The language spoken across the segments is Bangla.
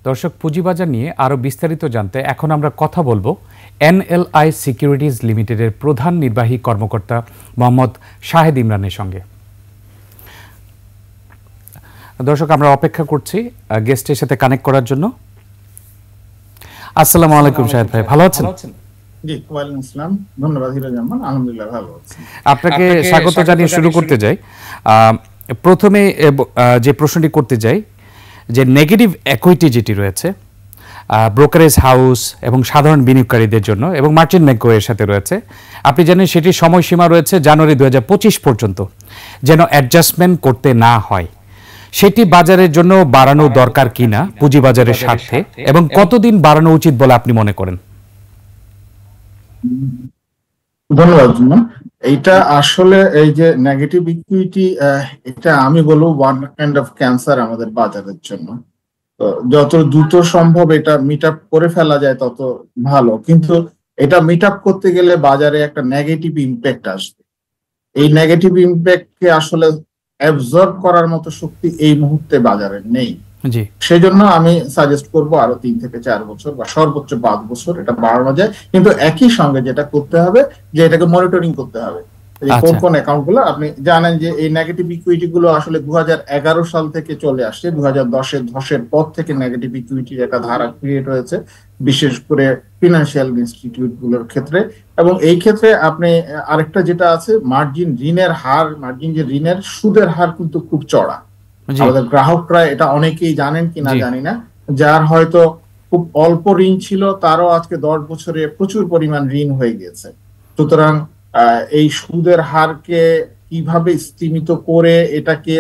দর্শক, পুঁজিবাজার নিয়ে আরও বিস্তারিত জানতে এখন আমরা কথা বলবো এনএলআই সিকিউরিটিজ লিমিটেডের প্রধান নির্বাহী কর্মকর্তা মোহাম্মদ শাহেদ ইমরানের সঙ্গে। দর্শক, আমরা অপেক্ষা করছি গেস্টের সাথে কানেক্ট করার জন্য। আসসালামু আলাইকুম শাহেদ ভাই, ভালো আছেন? জি, ওয়ালাইকুম আসসালাম। ধন্যবাদ হিরো জামান, আলহামদুলিল্লাহ ভালো আছি। আপনাকে স্বাগত জানিয়ে শুরু করতে যাই। প্রথমে যে প্রশ্নটি করতে যাই, যে নেগেটিভ ইকুইটি যেটি রয়েছে ব্রোকারেজ হাউস এবং সাধারণ বিনিয়োগকারীদের জন্য এবং মার্চেন্ট ব্যাংকের সাথে রয়েছে, আপনি জানেন সেটির সময়সীমা রয়েছে জানুয়ারি 2025 পর্যন্ত, যেন অ্যাডজাস্টমেন্ট করতে না হয়। সেটি বাজারের জন্য বাড়ানো দরকার কিনা পুঁজিবাজারের স্বার্থে, এবং কতদিন বাড়ানো উচিত বলে আপনি মনে করেন? ধন্যবাদ। এইটা আসলে এই যে নেগেটিভ ইকুইটি, এটা আমি বলবো ওয়ান কাইন্ড অফ ক্যান্সার আমাদের বাজারের জন্য। তো যত দ্রুত সম্ভব এটা মিট আপ করে ফেলা যায় তত ভালো, কিন্তু এটা মিট আপ করতে গেলে বাজারে একটা নেগেটিভ ইম্প্যাক্ট আসবে। এই নেগেটিভ ইম্প্যাক্ট কে আসলে অ্যাবজর্ব করার মতো শক্তি এই মুহূর্তে বাজারে নেই। সেই জন্য আমি সাজেস্ট করবো আরো 3 থেকে 4 বছর বা সর্বোচ্চ 5 বছর এটা বাড়ানো যায়, কিন্তু একই সঙ্গে যেটা করতে হবে যে এটাকে মনিটরিং করতে হবে। কোন কোন অ্যাকাউন্ট গুলো আপনি জানেন যে এই নেগেটিভ ইকুইটি গুলো আসলে 2011 সাল থেকে চলে আসছে। 2010-এর পর থেকে নেগেটিভ ইকুইটির একটা ধারা ক্রিয়েট হয়েছে, বিশেষ করে ফিনান্সিয়াল ইনস্টিটিউট গুলোর ক্ষেত্রে। এবং এই ক্ষেত্রে আপনি আরেকটা যেটা আছে, মার্জিন ঋণের হার, মার্জিন যে ঋণের সুদের হার কিন্তু খুব চড়া। আমাদের গ্রাহকরা এটা অনেকেই জানেন কিনা জানি না, যার হয়তো খুব অল্প ঋণ ছিল তারও আজকে 10 বছরে প্রচুর পরিমাণ ঋণ হয়ে গেছে। সুতরাং এই সুদের হারকে কিভাবে স্তীমিত করে এটাকে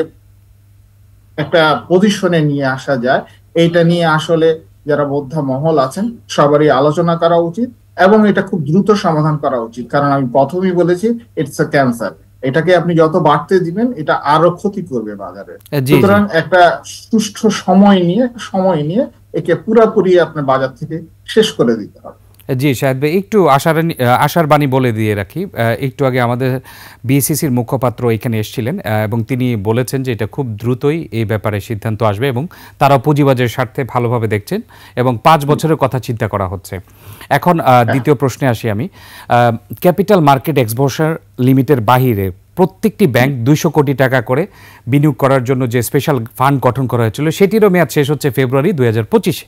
একটা পজিশনে নিয়ে আসা যায়, এইটা নিয়ে আসলে যারা বোদ্ধা মহল আছেন সবারই আলোচনা করা উচিত এবং এটা খুব দ্রুত সমাধান করা উচিত। কারণ আমি প্রথমেই বলেছি, ইটস আ ক্যান্সার। এটাকে আপনি যত বাড়তে দিবেন এটা আরো ক্ষতি করবে বাজারে। সুতরাং একটা সুষ্ঠু সময় নিয়ে একে পুরোপুরি আপনার বাজার থেকে শেষ করে দিতে হবে। জি শাহেদ ভাই, একটু আশার বাণী বলে দিয়ে রাখি। একটু আগে আমাদের বিএসইসির মুখপাত্র এখানে এসেছিলেন এবং তিনি বলেছেন যে এটা খুব দ্রুতই এই ব্যাপারে সিদ্ধান্ত আসবে এবং তারা পুঁজিবাজারের স্বার্থে ভালোভাবে দেখছেন এবং 5 বছরের কথা চিন্তা করা হচ্ছে। এখন দ্বিতীয় প্রশ্নে আসি আমি। ক্যাপিটাল মার্কেট এক্সপোজার লিমিটের বাহিরে প্রত্যেকটি ব্যাংক 200 কোটি টাকা করে বিনিয়োগ করার জন্য যে স্পেশাল ফান্ড গঠন করা হয়েছিল, সেটিরও মেয়াদ শেষ হচ্ছে ফেব্রুয়ারি 2025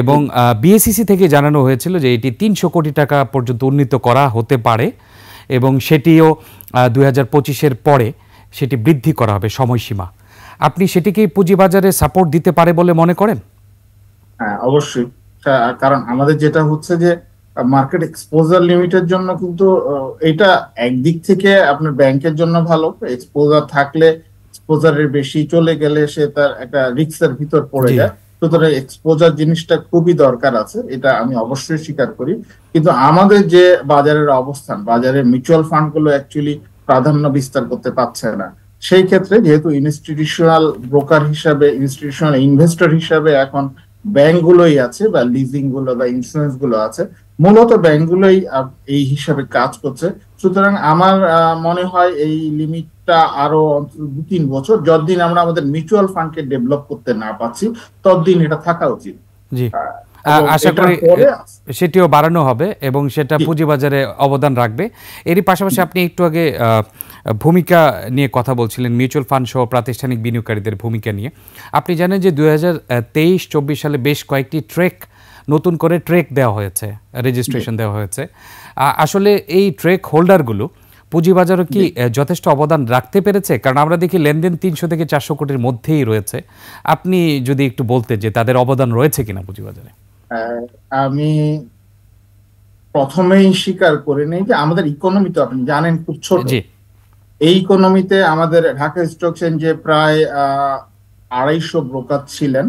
এবং বিএসইসি থেকে জানানো হয়েছিল যে এটি 300 কোটি টাকা পর্যন্ত উন্নীত করা হতে পারে এবং সেটিও 2025-এর পরে সেটি বৃদ্ধি করা হবে সময়সীমা। আপনি সেটিকে পুঁজিবাজারে সাপোর্ট দিতে পারে বলে মনে করেন? হ্যাঁ, অবশ্যই। কারণ আমাদের যেটা হচ্ছে যে মার্কেট এক্সপোজার লিমিটের জন্য কিন্তু এটা একদিক থেকে আপনার ব্যাংকের জন্য ভালো। এক্সপোজার থাকলে এক্সপোজারের বেশি চলে গেলে সে তার একটা রিস্কের ভিতর পড়ে যায়। সুতরাং এক্সপোজার জিনিসটা খুবই দরকার আছে, এটা আমি অবশ্যই স্বীকার করি। কিন্তু আমাদের যে বাজারের অবস্থান, বাজারের মিউচুয়াল ফান্ড গুলো অ্যাকচুয়ালি প্রাধান্য বিস্তার করতে পারছে না। সেই ক্ষেত্রে যেহেতু ইনস্টিটিউশনাল ব্রোকার হিসাবে, ইনস্টিটিউশনাল ইনভেস্টর হিসাবে এখন ব্যাংকগুলোই আছে বা লিজিং গুলো বা ইন্স্যুরেন্স গুলো আছে, মূলত ব্যাংকগুলোই এই হিসাবে কাজ করছে। সুতরাং আমার মনে হয় এই লিমিটটা আরো 2-3 বছর, যতদিন আমরা আমাদের মিউচুয়াল ফান্ডকে ডেভেলপ করতে না পারছি ততদিন এটা থাকা উচিত। জি, আশা করি সেটিও বাড়ানো হবে এবং সেটা পুঁজিবাজারে অবদান রাখবে। এরই পাশাপাশি আপনি একটু আগে ভূমিকা নিয়ে কথা বলছিলেন, মিউচুয়াল ফান্ড সহ প্রাতিষ্ঠানিক বিনিয়োগকারীদের ভূমিকা নিয়ে। আপনি জানেন যে 2023-24 সালে বেশ কয়েকটি নতুন করে ট্রেক দেওয়া হয়েছে, রেজিস্ট্রেশন দেওয়া হয়েছে। আসলে এই ট্রেক হোল্ডারগুলো পুঁজিবাজারে কি যথেষ্ট অবদান রাখতে পেরেছে? কারণ আমরা দেখি লেনদেন 300 থেকে 400 কোটির মধ্যেই রয়েছে। আপনি যদি একটু বলতেন যে তাদের অবদান রয়েছে কিনা পুঁজিবাজারে। আমি প্রথমেই স্বীকার করে নেই যে আমাদের ইকোনমি তো আপনি জানেন খুব ছোট। এই ইকোনমিতে আমাদের ঢাকা স্টক এক্সচেঞ্জে প্রায় 250 ব্রোকার ছিলেন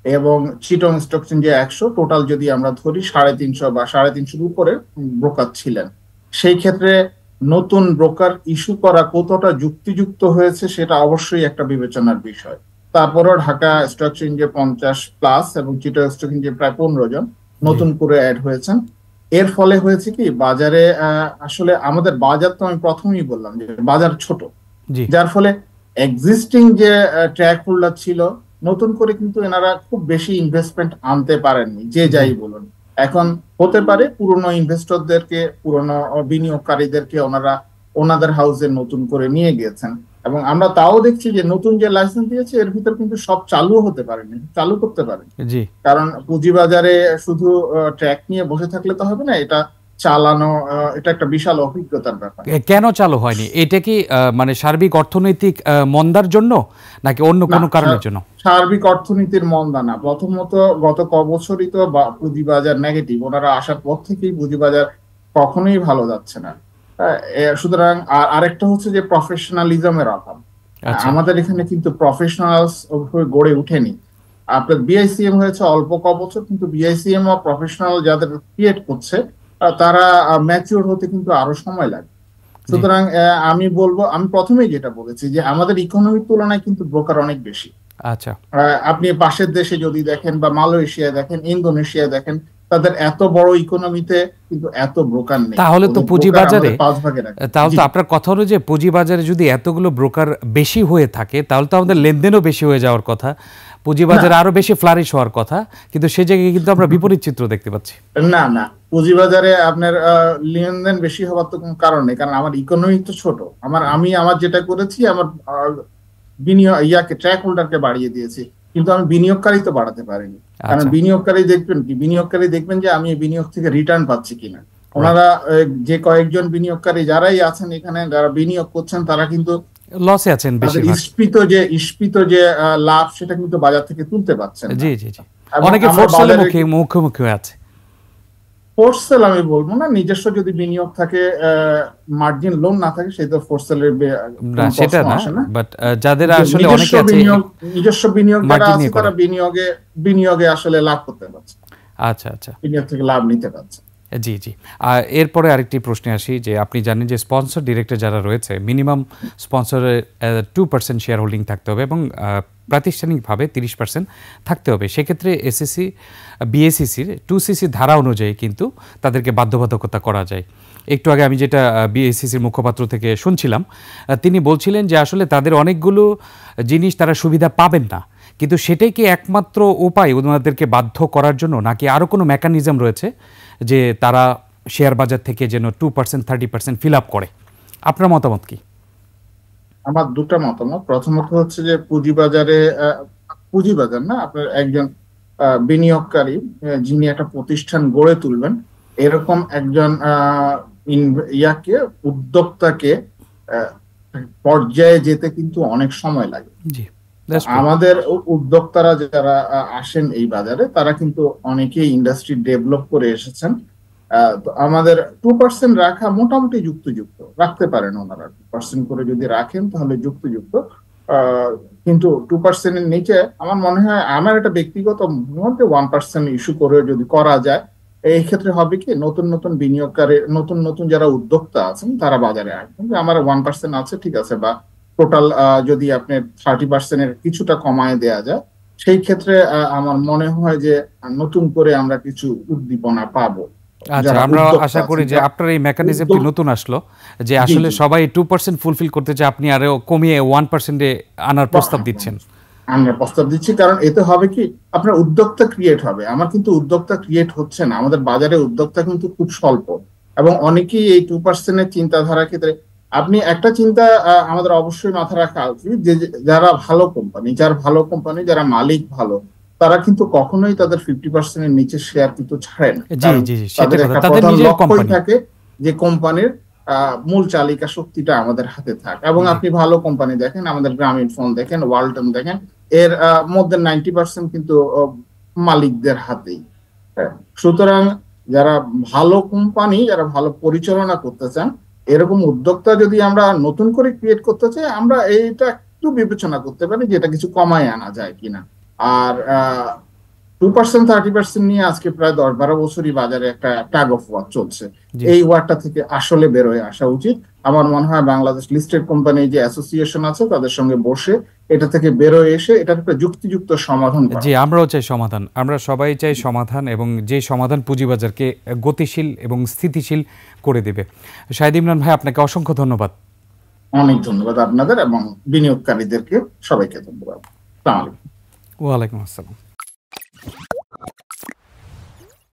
এবং চিটং স্টক এক্সচেঞ্জে 100, টোটাল যদি আমরা ধরি 350 বা 350 উপরে ব্রোকার ছিলেন। সেই ক্ষেত্রে নতুন ব্রোকার ইস্যু করা কতটা যুক্তিযুক্ত হয়েছে সেটা অবশ্যই একটা বিবেচনার বিষয়। তারপরও ঢাকা স্টক এক্সচেঞ্জে 50+ এবং চিটং স্টক এক্সচেঞ্জে প্রায় 15 জন নতুন করে অ্যাড হয়েছেন। এর ফলে হয়েছে কি, বাজারে আসলে আমাদের বাজার তো আমি প্রথমেই বললাম যে বাজার ছোট, যার ফলে এক্সিস্টিং যে ট্র্যাক হোল্ডার ছিল নতুন করে কিন্তু এনারা খুব বেশি ইনভেস্টমেন্ট আনতে পারেননি, যে জি যাই বলুন। এখন হতে পারে পুরনো ইনভেস্টরদেরকে, পুরনো বিনিয়োগকারীদেরকে ওনারা ওনাদের হাউসে নতুন করে নিয়ে গিয়েছেন, এবং আমরা তাও দেখছি যে নতুন যে লাইসেন্স দিয়েছে এর ভিতর কিন্তু সব চালু হতে পারেনি, চালু করতে পারেনি। জি। কারণ পুঁজিবাজারে শুধু ট্র্যাক নিয়ে বসে থাকলে তো হবে না, এটা চালানো এটা একটা বিশাল অভিজ্ঞতার ব্যাপার। কেন চালু হয়নি? এটা কি মানে সার্বিক অর্থনৈতিক মন্দার জন্য নাকি অন্য না, কোনো কারণের জন্য? সার্বিক অর্থনীতির মন্দা না। প্রথমত গত বছরই তো পুঁজিবাজার নেগেটিভ, ওনারা আসার পর থেকেই পুঁজিবাজার কখনোই ভালো যাচ্ছে না। সুতরাং আরেকটা হচ্ছে যে প্রফেশনালিজমের অভাব। আচ্ছা। আমাদের এখানে কিন্তু প্রফেশনালস গড়ে ওঠেনি। আপনার বিআইসিএম হয়েছে অল্প বছর, কিন্তু বিআইসিএম ও প্রফেশনাল যাদের ক্রিয়েট করছে তারা ম্যাচিওর হতে কিন্তু আরো সময় লাগে। জি। সুতরাং আমি বলবো, আমি প্রথমেই যেটা বলেছি যে আমাদের ইকোনমির তুলনায় কিন্তু ব্রোকার অনেক বেশি। আচ্ছা। আপনি পাশের দেশে যদি দেখেন বা মালয়েশিয়া দেখেন, ইন্দোনেশিয়া দেখেন, তাদের এত বড় ইকোনমিতে কিন্তু এত ব্রোকার নেই। তাহলে তো ওদের পুঁজিবাজারে, আমাদের 5 ভাগে রাখে। তাহলে জি, তো আপনার কথা হলো যে পুঁজিবাজারে যদি এতগুলো ব্রোকার বেশি হয়ে থাকে তাহলে তো আমাদের লেনদেনও বেশি হয়ে যাওয়ার কথা, পুঁজিবাজারে না আরো বেশি ফ্লারিশ হওয়ার কথা, কিন্তু সে জায়গায় কিন্তু আমরা বিপরীত চিত্র দেখতে পাচ্ছি। না না, পুঁজিবাজারে আপনার লেনদেন বেশি হওয়ার তো কোনো কারণ নেই, কারণ আমার ইকোনমি তো ছোট। আমার যেটা করেছি, আমার বিনিয়োগ ট্র্যাক হোল্ডারকে বাড়িয়ে দিয়েছি, কিন্তু আমি বিনিয়োগকারী তো বাড়াতে পারিনি। কারণ আচ্ছা। বিনিয়োগকারী দেখবেন যে আমি এই বিনিয়োগ থেকে রিটার্ন পাচ্ছি কিনা। রাইট। ওনারা যে কয়েকজন বিনিয়োগকারী যারাই আছেন এখানে, যারা বিনিয়োগ করছেন, তারা কিন্তু লসে আছেন তাদের বেশিরভাগ। ইস্পিত যে লাভ, সেটা কিন্তু বাজার থেকে তুলতে পারছেন না। জি জি জি। এবং অনেকে আমরা ফোর্স সেলের বাজারে মুখোমুখি হয়ে আছে। ফোর্স সেল আমি বলবো না, নিজস্ব যদি বিনিয়োগ থাকে, মার্জিন লোন না থাকে, সেই তো ফোর্স সেলের না কোনো সেটা প্রশ্ন না, আসে না। বাট যাদের কিন্তু আসলে অনেকে আছে নিজস্ব বিনিয়োগ যারা মার্জিন আছে নিয়ে করে। তারা বিনিয়োগে আসলে লাভ করতে পারছে, আচ্ছা আচ্ছা। বিনিয়োগ থেকে লাভ নিতে পারছে। জি জি। এরপরে আরেকটি প্রশ্নে আসি যে আপনি জানেন যে স্পন্সর ডিরেক্টর যারা রয়েছে মিনিমাম স্পন্সরের 2% শেয়ার হোল্ডিং থাকতে হবে এবং প্রাতিষ্ঠানিকভাবে 30% থাকতে হবে। সেক্ষেত্রে এসএসসি বিএসসিসির 2CC ধারা অনুযায়ী কিন্তু তাদেরকে বাধ্যবাধকতা করা যায়। একটু আগে আমি যেটা বিএসসিসির মুখপাত্র থেকে শুনছিলাম, তিনি বলছিলেন যে আসলে তাদের অনেকগুলো জিনিস তারা সুবিধা পাবেন না, কিন্তু সেটাই কি একমাত্র উপায় ওনাদেরকে বাধ্য করার জন্য, নাকি আরও কোনো মেকানিজম রয়েছে যে তারা শেয়ার বাজার থেকে যেন 2% 30% ফিল আপ করে? আপনার মতামত কি? আমার দুটা মতামত। প্রথমত হচ্ছে যে পুঁজিবাজার না, আপনার একজন বিনিয়োগকারী যিনি একটা প্রতিষ্ঠান গড়ে তুলবেন, এরকম একজন উদ্যোক্তাকে আহ, পর্যায়ে যেতে কিন্তু অনেক সময় লাগে। জি, দ্যাটস ট্রু। আমাদের উদ্যোক্তারা যারা আসেন এই বাজারে, তারা কিন্তু অনেকেই ইন্ডাস্ট্রি ডেভেলপ করে এসেছেন। তো আমাদের 2% রাখা মোটামুটি যুক্তিযুক্ত, রাখতে পারেন ওনারা। 2% করে যদি রাখেন তাহলে যুক্তিযুক্ত। কিন্তু 2%-এর নিচে আমার মনে হয়, আমার একটা ব্যক্তিগত মতে 1% ইস্যু করে যদি করা যায়, এই ক্ষেত্রে হবে কি, নতুন নতুন বিনিয়োগকারী, নতুন নতুন যারা উদ্যোক্তা আছেন তারা বাজারে আসবেন যে আমার 1% আছে, ঠিক আছে, বা টোটাল যদি আপনি 30%-এর কিছুটা কমায় দেয়া যায়, সেই ক্ষেত্রে আমার মনে হয় যে নতুন করে আমরা কিছু উদ্দীপনা পাবো। আচ্ছা, যারা আমরা উদ্যোক্তা আশা করি আছেন যে আপনার এই মেকানিজমটি উদ্যোগ নতুন আসলো, যে জি আসলে জি সবাই 2% ফুলফিল করতে চায়, আপনি আরো কমিয়ে 1%-এ আনার প্রস্তাব দিচ্ছেন। আমরা প্রস্তাব দিচ্ছি, কারণ এতে হবে কি, আপনার উদ্যোক্তা ক্রিয়েট হবে। আমার কিন্তু উদ্যোক্তা ক্রিয়েট হচ্ছে না, আমাদের বাজারে উদ্যোক্তা কিন্তু খুব স্বল্প, এবং অনেকেই এই 2%-এর চিন্তাধারার ক্ষেত্রে। আপনি একটা চিন্তা আমাদের অবশ্যই মাথা রাখা উচিত যে যারা ভালো কোম্পানি, যারা মালিক ভালো, তারা কিন্তু কখনোই তাদের 50%-এর নিচে শেয়ার কিন্তু ছাড়ে না। জি কারণ জি জি, সেটা তাদের কথা, একটা তাদের প্রধান নিজের লক্ষ্যই কোম্পানি। থাকে যে কোম্পানির মূল চালিকা শক্তিটা আমাদের হাতে থাকে। এবং জি আপনি ভালো কোম্পানি দেখেন, আমাদের গ্রামীণ ফোন দেখেন, ওয়ালটন দেখেন, এর মধ্যে 90% কিন্তু মালিকদের হাতেই। হ্যাঁ, সুতরাং যারা ভালো কোম্পানি, যারা ভালো পরিচালনা করতে চান, এরকম উদ্যোক্তা যদি আমরা নতুন করে ক্রিয়েট করতে চাই, আমরা এইটা একটু বিবেচনা করতে পারি যে এটা কিছু কমায় আনা যায় কিনা। আর 2% 30% নিয়ে আজকে প্রায় 10-12 বছরই বাজারে একটা ট্যাগ অফ ওয়ার চলছে। জি। এই ওয়ারটা থেকে আসলে বেরোয় আসা উচিত। আমার মনে হয় বাংলাদেশ লিস্টেড কোম্পানি যে অ্যাসোসিয়েশন আছে তাদের সঙ্গে বসে এটা থেকে বেরোয় এসে এটার একটা যুক্তিযুক্ত সমাধান করা। জি, আমরাও চাই সমাধান, আমরা সবাই চাই সমাধান, এবং যে সমাধান পুঁজিবাজারকে গতিশীল এবং স্থিতিশীল করে দেবে। শাহেদ ইমরান ভাই, আপনাকে অসংখ্য ধন্যবাদ। অনেক ধন্যবাদ আপনাদের এবং বিনিয়োগকারীদেরকে, সবাইকে ধন্যবাদ। আসসালামু আলাইকুম। ওয়ালাইকুম আসসালাম।